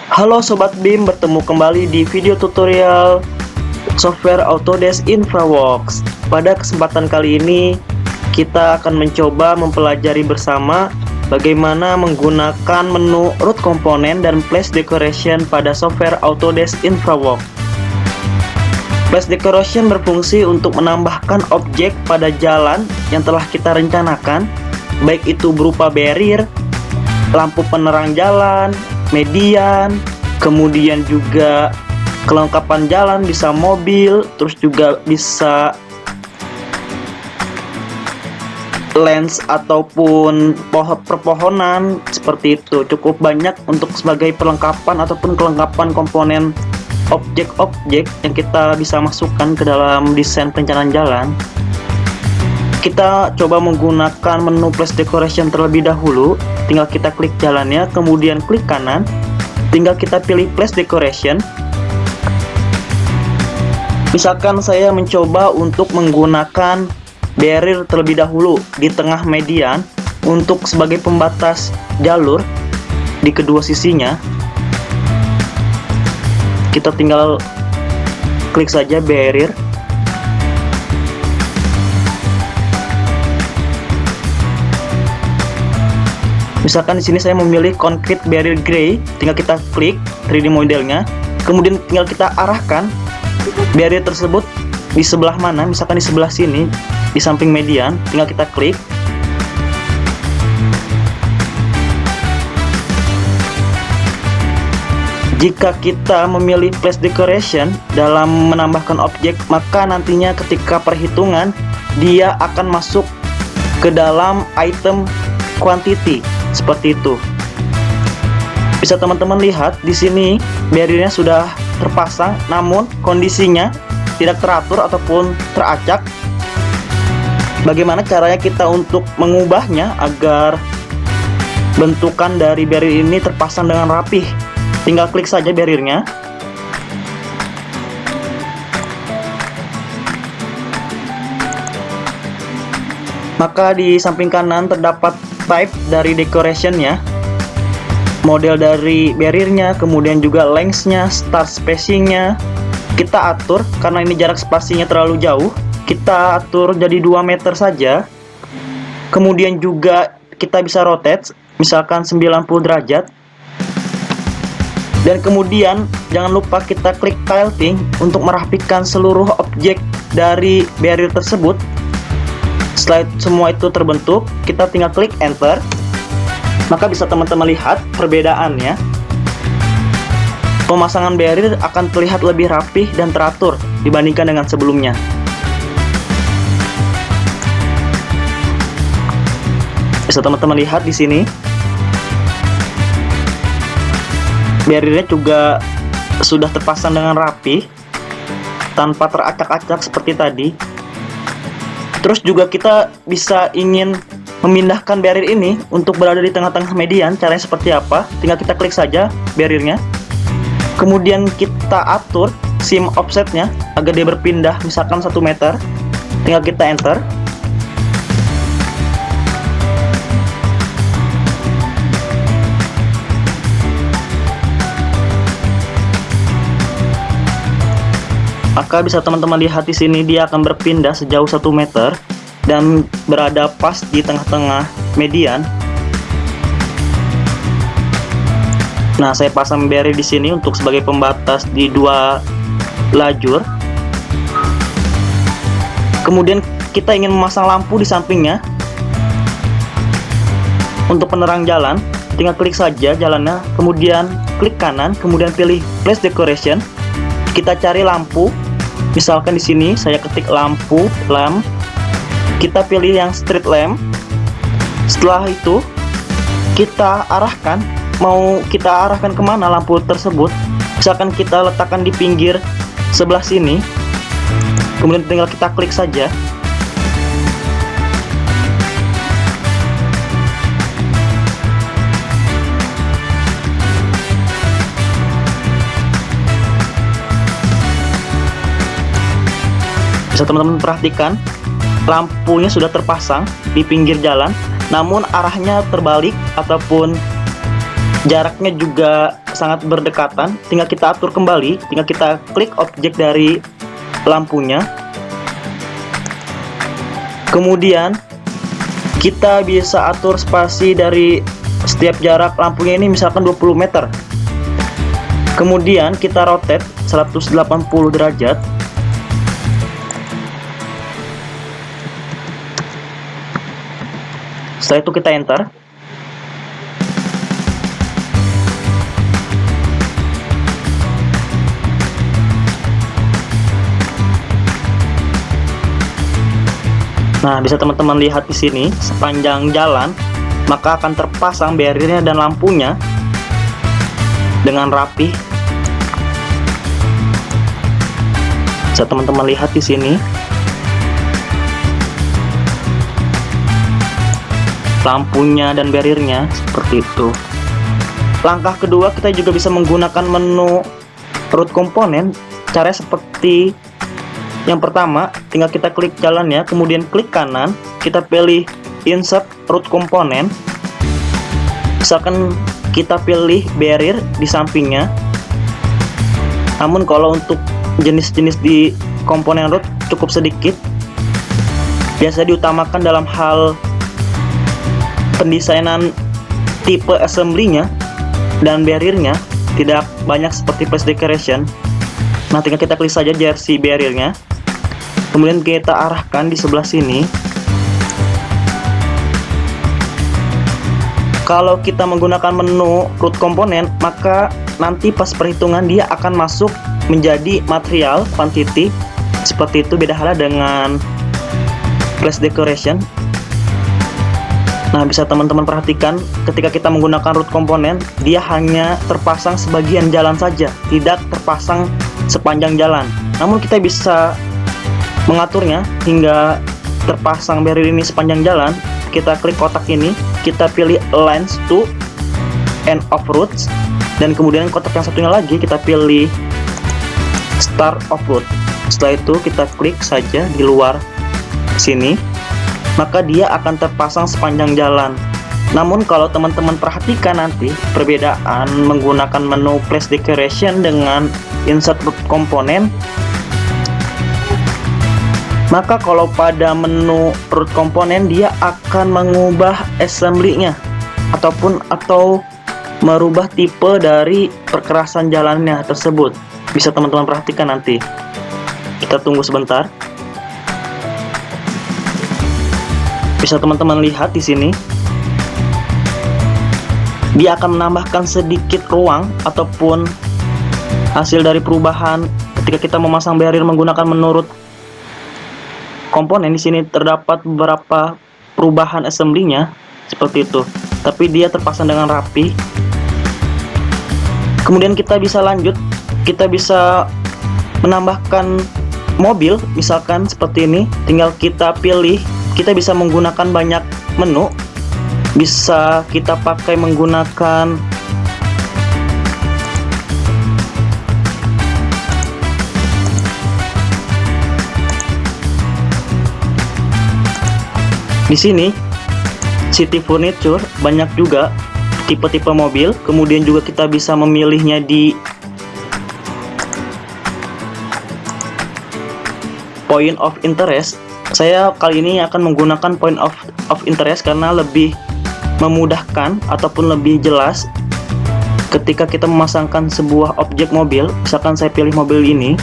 Halo Sobat BIM, bertemu kembali di video tutorial software Autodesk InfraWorks. Pada kesempatan kali ini, kita akan mencoba mempelajari bersama bagaimana menggunakan menu root component dan place decoration pada software Autodesk InfraWorks. Place decoration berfungsi untuk menambahkan objek pada jalan yang telah kita rencanakan, baik itu berupa barrier, lampu penerang jalan, median, kemudian juga kelengkapan jalan, bisa mobil, terus juga bisa lens ataupun perpohonan, seperti itu. Cukup banyak untuk sebagai perlengkapan ataupun kelengkapan komponen objek-objek yang kita bisa masukkan ke dalam desain perencanaan jalan. Kita coba menggunakan menu place decoration terlebih dahulu. Tinggal kita klik jalannya, kemudian klik kanan, tinggal kita pilih place decoration. Misalkan saya mencoba untuk menggunakan barrier terlebih dahulu di tengah median untuk sebagai pembatas jalur di kedua sisinya. Kita tinggal klik saja barrier. Misalkan di sini saya memilih concrete barrier gray, tinggal kita klik 3D modelnya, kemudian tinggal kita arahkan barrier tersebut di sebelah mana. Misalkan di sebelah sini, di samping median, tinggal kita klik. Jika kita memilih place decoration dalam menambahkan objek, maka nantinya ketika perhitungan dia akan masuk ke dalam item quantity. Seperti itu. Bisa teman-teman lihat di sini barriernya sudah terpasang, namun kondisinya tidak teratur ataupun teracak. Bagaimana caranya kita untuk mengubahnya agar bentukan dari barrier ini terpasang dengan rapih? Tinggal klik saja barriernya. Maka di samping kanan terdapat type dari decorationnya, model dari barriernya, kemudian juga lengthnya, start spacingnya. Kita atur, karena ini jarak spasinya terlalu jauh, kita atur jadi 2 meter saja. Kemudian juga kita bisa rotate, misalkan 90 derajat. Dan kemudian jangan lupa kita klik tilting untuk merapikan seluruh objek dari barrier tersebut. Setelah semua itu terbentuk, kita tinggal klik enter. Maka bisa teman-teman lihat perbedaannya. Pemasangan barrier akan terlihat lebih rapih dan teratur dibandingkan dengan sebelumnya. Bisa teman-teman lihat di sini. Barriernya juga sudah terpasang dengan rapi, tanpa teracak-acak seperti tadi. Terus juga kita bisa ingin memindahkan barrier ini untuk berada di tengah-tengah median. Caranya seperti apa? Tinggal kita klik saja barriernya. Kemudian kita atur seam offsetnya agar dia berpindah, misalkan 1 meter. Tinggal kita enter. Maka bisa teman-teman lihat di sini dia akan berpindah sejauh 1 meter dan berada pas di tengah-tengah median. Nah, saya pasang barrier di sini untuk sebagai pembatas di 2 lajur. Kemudian kita ingin memasang lampu di sampingnya untuk penerang jalan. Tinggal klik saja jalannya, kemudian klik kanan, kemudian pilih place decoration. Kita cari lampu. Misalkan di sini saya ketik lamp. Kita pilih yang street lamp. Setelah itu kita arahkan, mau kita arahkan kemana lampu tersebut. Misalkan kita letakkan di pinggir sebelah sini, kemudian tinggal kita klik saja. Bisa teman-teman perhatikan, lampunya sudah terpasang di pinggir jalan, namun arahnya terbalik ataupun jaraknya juga sangat berdekatan, tinggal kita atur kembali, tinggal kita klik objek dari lampunya. Kemudian kita bisa atur spasi dari setiap jarak lampunya ini, misalkan 20 meter. Kemudian kita rotate 180 derajat. Setelah itu kita enter. Nah, bisa teman-teman lihat di sini, sepanjang jalan maka akan terpasang barriernya dan lampunya dengan rapi. Bisa teman-teman lihat di sini, lampunya dan barriernya seperti itu. Langkah kedua, kita juga bisa menggunakan menu root komponen. Caranya seperti yang pertama, tinggal kita klik jalannya, kemudian klik kanan, kita pilih insert root komponen. Misalkan kita pilih barrier di sampingnya. Namun kalau untuk jenis-jenis di komponen root cukup sedikit. Biasa diutamakan dalam hal pendesainan tipe assembly-nya dan barrier-nya, tidak banyak seperti place decoration. Nah, tinggal kita klik saja jersey barrier-nya. Kemudian kita arahkan di sebelah sini. Kalau kita menggunakan menu root komponen, maka nanti pas perhitungan dia akan masuk menjadi material quantity. Seperti itu, beda halnya dengan place decoration. Nah, bisa teman-teman perhatikan ketika kita menggunakan root komponen, dia hanya terpasang sebagian jalan saja, tidak terpasang sepanjang jalan. Namun kita bisa mengaturnya hingga terpasang barrier ini sepanjang jalan. Kita klik kotak ini, kita pilih lines to end of routes, dan kemudian kotak yang satunya lagi kita pilih start of route. Setelah itu kita klik saja di luar sini, maka dia akan terpasang sepanjang jalan. Namun kalau teman-teman perhatikan nanti perbedaan menggunakan menu place decoration dengan insert root komponen, maka kalau pada menu root komponen dia akan mengubah assembly-nya atau merubah tipe dari perkerasan jalannya tersebut. Bisa teman-teman perhatikan nanti. Kita tunggu sebentar. Bisa teman-teman lihat di sini, dia akan menambahkan sedikit ruang ataupun hasil dari perubahan ketika kita memasang barrier menggunakan menu root komponen. Di sini terdapat beberapa perubahan assembly-nya seperti itu, tapi dia terpasang dengan rapi. Kemudian kita bisa lanjut, kita bisa menambahkan mobil, misalkan seperti ini. Tinggal kita pilih, kita bisa menggunakan banyak menu, bisa kita pakai menggunakan di sini city furniture, banyak juga tipe-tipe mobil. Kemudian juga kita bisa memilihnya di point of interest. Saya kali ini akan menggunakan point of interest karena lebih memudahkan ataupun lebih jelas ketika kita memasangkan sebuah objek mobil. Misalkan saya pilih mobil ini,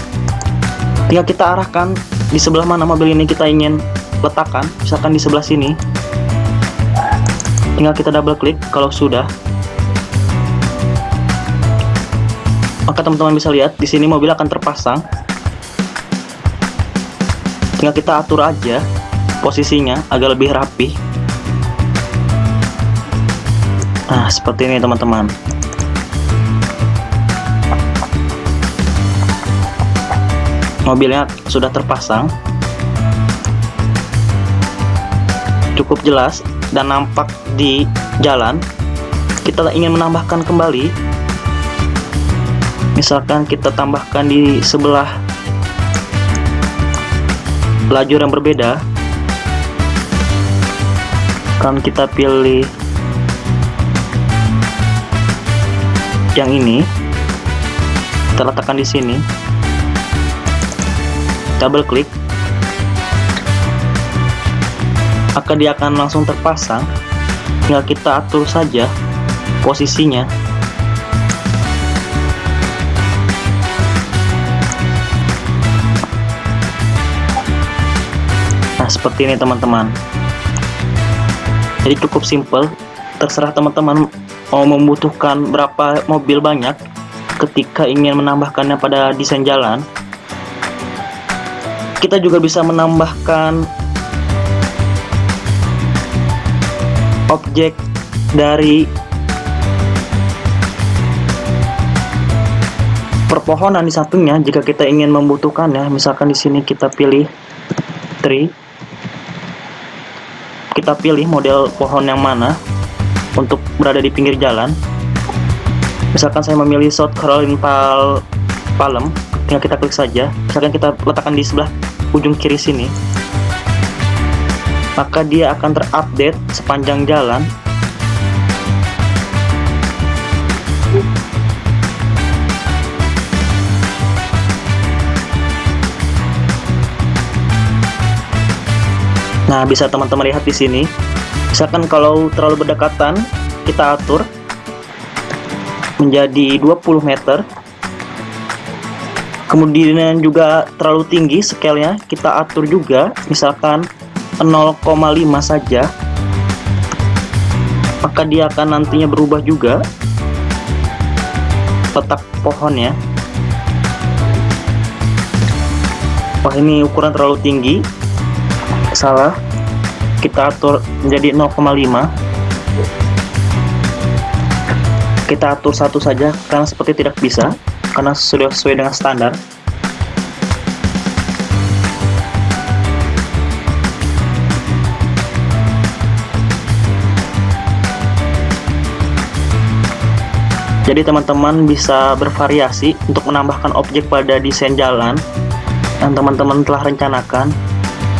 tinggal kita arahkan di sebelah mana mobil ini kita ingin letakkan. Misalkan di sebelah sini, tinggal kita double klik. Kalau sudah, maka teman-teman bisa lihat di sini mobil akan terpasang. Tinggal kita atur aja posisinya agar lebih rapi. Nah, seperti ini teman-teman. Mobilnya sudah terpasang, cukup jelas dan nampak di jalan. Kita ingin menambahkan kembali, misalkan kita tambahkan di sebelah lajur yang berbeda, kan kita pilih yang ini kita letakkan di sini, double klik, maka dia akan langsung terpasang. Tinggal kita atur saja posisinya. Nah, seperti ini teman-teman. Jadi cukup simple. Terserah teman-teman mau membutuhkan berapa mobil banyak ketika ingin menambahkannya pada desain jalan. Kita juga bisa menambahkan objek dari perpohonan di sampingnya jika kita ingin membutuhkannya. Misalkan di sini kita pilih tree, kita pilih model pohon yang mana untuk berada di pinggir jalan. Misalkan saya memilih South Carolina Palm, tinggal kita klik saja. Misalkan kita letakkan di sebelah ujung kiri sini, maka dia akan terupdate sepanjang jalan. Nah, bisa teman-teman lihat di sini. Misalkan kalau terlalu berdekatan, kita atur menjadi 20 meter. Kemudian juga terlalu tinggi scale-nya, kita atur juga, misalkan 0,5 saja, maka dia akan nantinya berubah juga letak pohonnya. Wah, ini ukuran terlalu tinggi, salah, kita atur menjadi 0,5. Kita atur satu saja karena seperti tidak bisa, karena sudah sesuai dengan standar. Jadi teman-teman bisa bervariasi untuk menambahkan objek pada desain jalan yang teman-teman telah rencanakan.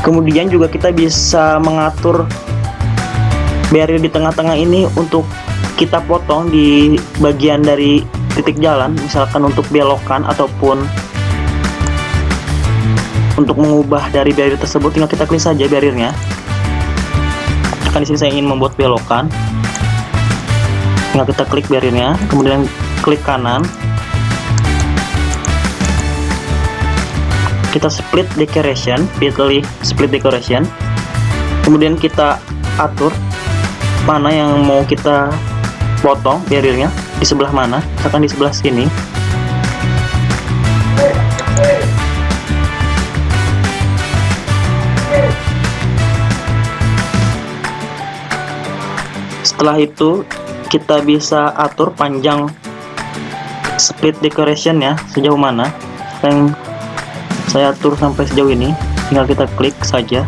Kemudian juga kita bisa mengatur barrier di tengah-tengah ini untuk kita potong di bagian dari titik jalan, misalkan untuk belokan ataupun untuk mengubah dari barrier tersebut. Tinggal kita klik saja barriernya. Kan di sini saya ingin membuat belokan, tinggal kita klik barriernya, kemudian klik kanan, kita split decoration, pilih split decoration, kemudian kita atur mana yang mau kita potong barriernya, di sebelah mana, misalkan di sebelah sini. Setelah itu kita bisa atur panjang split decoration ya, sejauh mana. Yang saya atur sampai sejauh ini, tinggal kita klik saja.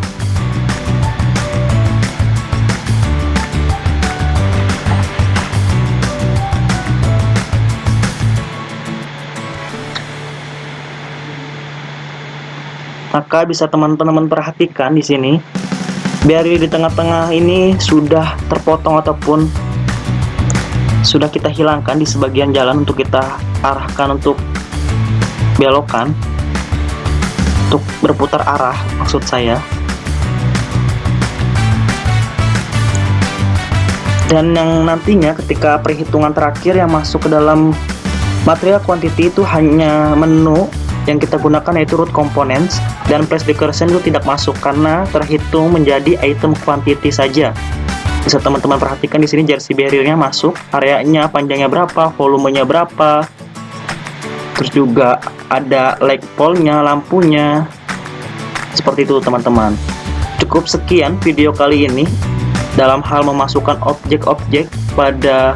Maka bisa teman-teman perhatikan di sini, barrier di tengah-tengah ini sudah terpotong ataupun sudah kita hilangkan di sebagian jalan untuk kita arahkan untuk belokan, untuk berputar arah maksud saya. Dan yang nantinya ketika perhitungan terakhir yang masuk ke dalam material quantity itu hanya menu yang kita gunakan, yaitu root components, dan place decoration itu tidak masuk karena terhitung menjadi item quantity saja. Bisa teman-teman perhatikan di sini jersey barriernya masuk, areanya panjangnya berapa, volumenya berapa, terus juga ada light pole-nya, lampunya. Seperti itu teman-teman. Cukup sekian video kali ini dalam hal memasukkan objek-objek pada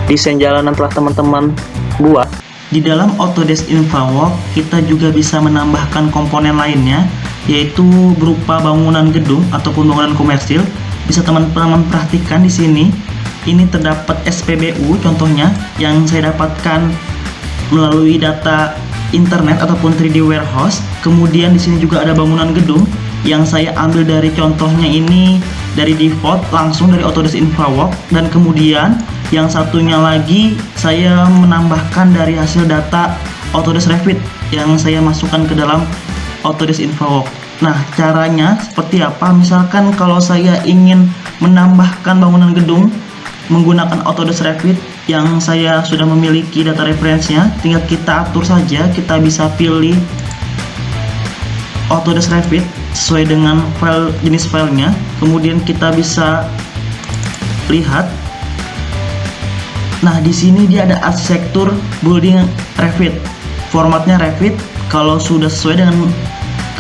desain jalan yang telah teman-teman buat. Di dalam Autodesk InfraWorks kita juga bisa menambahkan komponen lainnya, yaitu berupa bangunan gedung ataupun bangunan komersil. Bisa teman-teman perhatikan di sini, ini terdapat SPBU contohnya yang saya dapatkan melalui data internet ataupun 3D warehouse. Kemudian di sini juga ada bangunan gedung yang saya ambil dari contohnya ini dari default langsung dari Autodesk InfraWorks, dan kemudian Yang satunya lagi saya menambahkan dari hasil data Autodesk Revit yang saya masukkan ke dalam Autodesk InfraWorks. Nah, caranya seperti apa? Misalkan kalau saya ingin menambahkan bangunan gedung menggunakan Autodesk Revit yang saya sudah memiliki data referensinya, tinggal kita atur saja. Kita bisa pilih Autodesk Revit sesuai dengan file jenis filenya. Kemudian kita bisa lihat. Nah, di sini dia ada arsitektur building Revit. Formatnya Revit. Kalau sudah sesuai dengan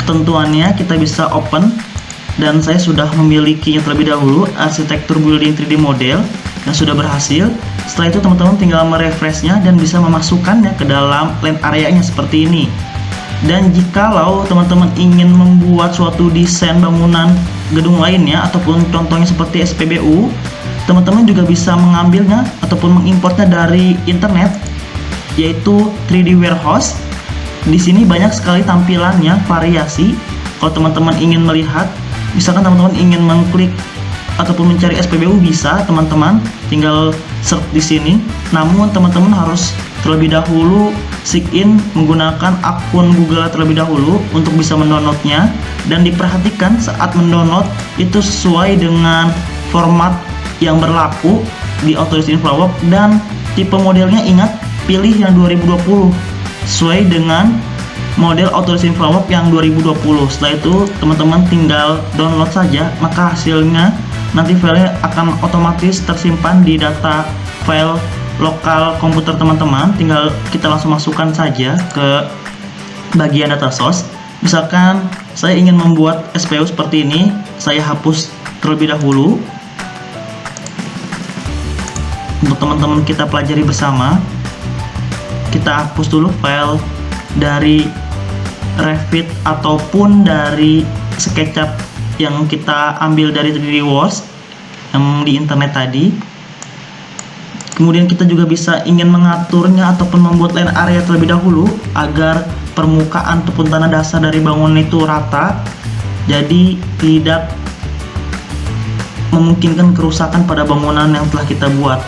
ketentuannya, kita bisa open. Dan saya sudah memilikinya terlebih dahulu, arsitektur building 3D model yang sudah berhasil. Setelah itu teman-teman tinggal merefreshnya dan bisa memasukkannya ke dalam land area-nya seperti ini. Dan jikalau teman-teman ingin membuat suatu desain bangunan gedung lainnya ataupun contohnya seperti SPBU, teman-teman juga bisa mengambilnya ataupun mengimportnya dari internet, yaitu 3D Warehouse. Di sini banyak sekali tampilannya, variasi. Kalau teman-teman ingin melihat, misalkan teman-teman ingin mengklik ataupun mencari SPBU, bisa teman-teman tinggal search di sini. Namun teman-teman harus terlebih dahulu sign in menggunakan akun Google terlebih dahulu untuk bisa mendownloadnya. Dan diperhatikan saat mendownload itu sesuai dengan format yang berlaku di Autodesk InfraWorks, dan tipe modelnya ingat pilih yang 2020 sesuai dengan model Autodesk InfraWorks yang 2020. Setelah itu teman-teman tinggal download saja, maka hasilnya nanti filenya akan otomatis tersimpan di data file lokal komputer teman-teman. Tinggal kita langsung masukkan saja ke bagian data source. Misalkan saya ingin membuat SPU seperti ini, saya hapus terlebih dahulu. Untuk teman-teman kita pelajari bersama, kita hapus dulu file dari Revit ataupun dari SketchUp yang kita ambil dari 3D Works yang di internet tadi. Kemudian kita juga bisa ingin mengaturnya ataupun membuat land area terlebih dahulu agar permukaan ataupun tanah dasar dari bangunan itu rata, jadi tidak memungkinkan kerusakan pada bangunan yang telah kita buat.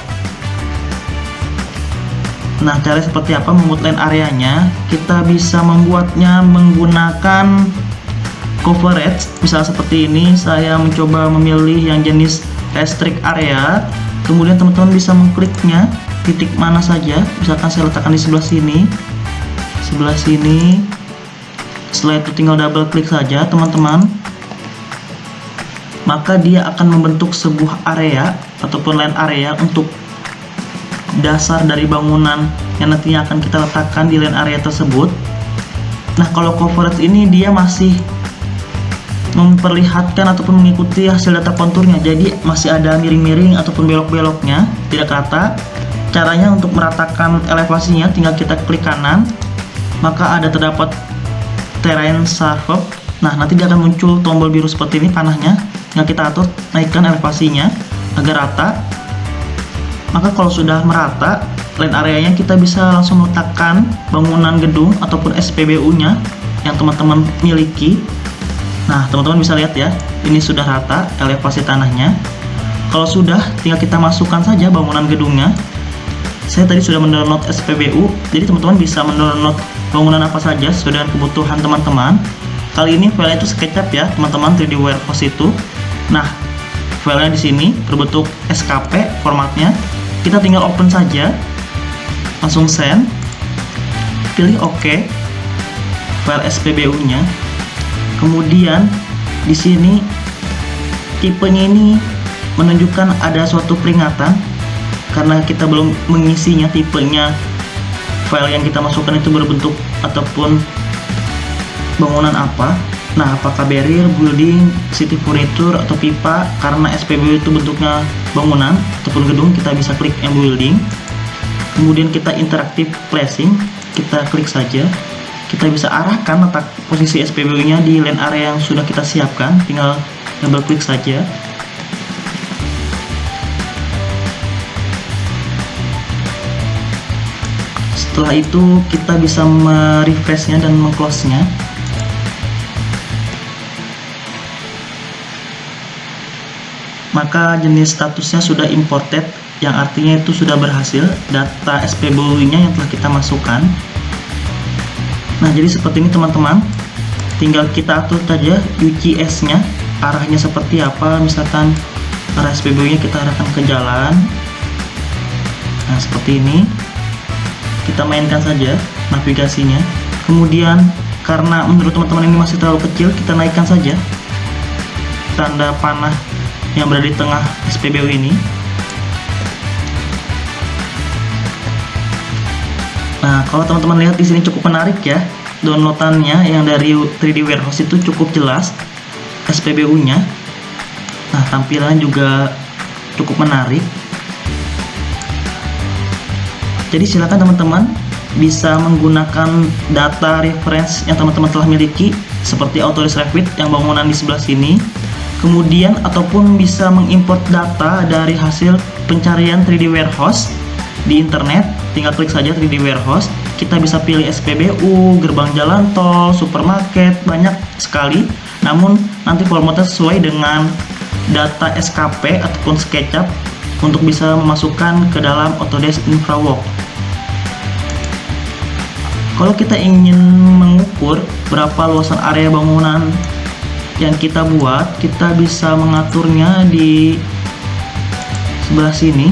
Nah, cara seperti apa membuat land areanya? Kita bisa membuatnya menggunakan coverage. Misal seperti ini, saya mencoba memilih yang jenis restrict area. Kemudian teman-teman bisa mengkliknya titik mana saja. Misalkan saya letakkan di sebelah sini, Setelah itu tinggal double klik saja teman-teman, maka dia akan membentuk sebuah area ataupun land area untuk dasar dari bangunan yang nantinya akan kita letakkan di land area tersebut. Nah, kalau coverage ini dia masih memperlihatkan ataupun mengikuti hasil data konturnya, jadi masih ada miring-miring ataupun belok-beloknya, tidak rata. Caranya untuk meratakan elevasinya, tinggal kita klik kanan, maka ada terdapat terrain survey. Nah, nanti dia akan muncul tombol biru seperti ini panahnya, tinggal kita atur naikkan elevasinya agar rata. Maka kalau sudah merata land areanya, kita bisa langsung meletakkan bangunan gedung ataupun SPBU-nya yang teman-teman miliki. Nah, teman-teman bisa lihat ya, ini sudah rata elevasi tanahnya. Kalau sudah, tinggal kita masukkan saja bangunan gedungnya. Saya tadi sudah mendownload SPBU, jadi teman-teman bisa mendownload bangunan apa saja sesuai dengan kebutuhan teman-teman. Kali ini file itu SketchUp ya, teman-teman, 3D Warehouse itu. Nah, filenya di sini berbentuk SKP formatnya. Kita tinggal open saja, langsung send, pilih OK, file SPBU-nya. Kemudian di sini tipenya ini menunjukkan ada suatu peringatan karena kita belum mengisinya tipenya. File yang kita masukkan itu berbentuk ataupun bangunan apa. Nah, apakah barrier, building, city furniture, atau pipa? Karena SPBU itu bentuknya bangunan ataupun gedung, kita bisa klik yang building. Kemudian kita interactive placing, kita klik saja. Kita bisa arahkan letak posisi SPBU-nya di land area yang sudah kita siapkan, tinggal double klik saja. Setelah itu kita bisa merefreshnya dan mengclose-nya. Maka jenis statusnya sudah imported yang artinya itu sudah berhasil data SPBU-nya yang telah kita masukkan. Nah, jadi seperti ini teman-teman, tinggal kita atur saja UCS-nya, arahnya seperti apa. Misalkan arah SPBU-nya kita arahkan ke jalan. Nah, seperti ini. Kita mainkan saja navigasinya. Kemudian karena menurut teman-teman ini masih terlalu kecil, kita naikkan saja tanda panah yang berada di tengah SPBU ini. Nah, kalau teman-teman lihat di sini cukup menarik ya, downloadannya yang dari 3D Warehouse itu cukup jelas SPBU-nya. Nah, tampilannya juga cukup menarik. Jadi silakan teman-teman bisa menggunakan data reference yang teman-teman telah miliki seperti Autodesk Revit yang bangunan di sebelah sini. Kemudian ataupun bisa mengimport data dari hasil pencarian 3D Warehouse di internet. Tinggal klik saja 3D Warehouse, kita bisa pilih SPBU, gerbang jalan tol, supermarket, banyak sekali. Namun nanti formatnya sesuai dengan data SKP ataupun SketchUp untuk bisa memasukkan ke dalam Autodesk InfraWorks. Kalau kita ingin mengukur berapa luasan area bangunan yang kita buat, kita bisa mengaturnya di sebelah sini.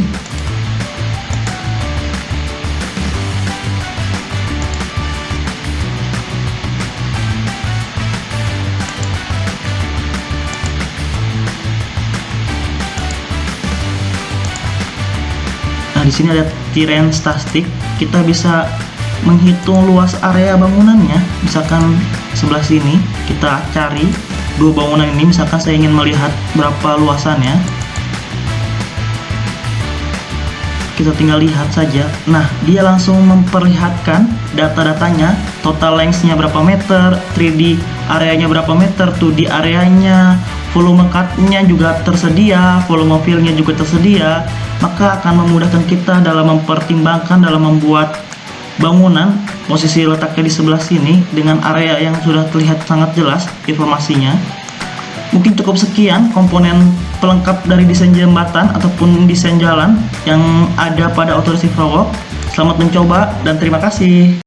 Di sini ada terrain statistik, kita bisa menghitung luas area bangunannya. Misalkan sebelah sini kita cari dua bangunan ini, misalkan saya ingin melihat berapa luasannya, kita tinggal lihat saja. Nah, dia langsung memperlihatkan data-datanya, total length-nya berapa meter, 3D areanya berapa meter, 2D areanya, volume cut-nya juga tersedia, volume fill-nya juga tersedia. Maka akan memudahkan kita dalam mempertimbangkan dalam membuat bangunan. Posisi letaknya di sebelah sini dengan area yang sudah terlihat sangat jelas informasinya. Mungkin cukup sekian komponen pelengkap dari desain jembatan ataupun desain jalan yang ada pada Autodesk InfraWorks. Selamat mencoba dan terima kasih.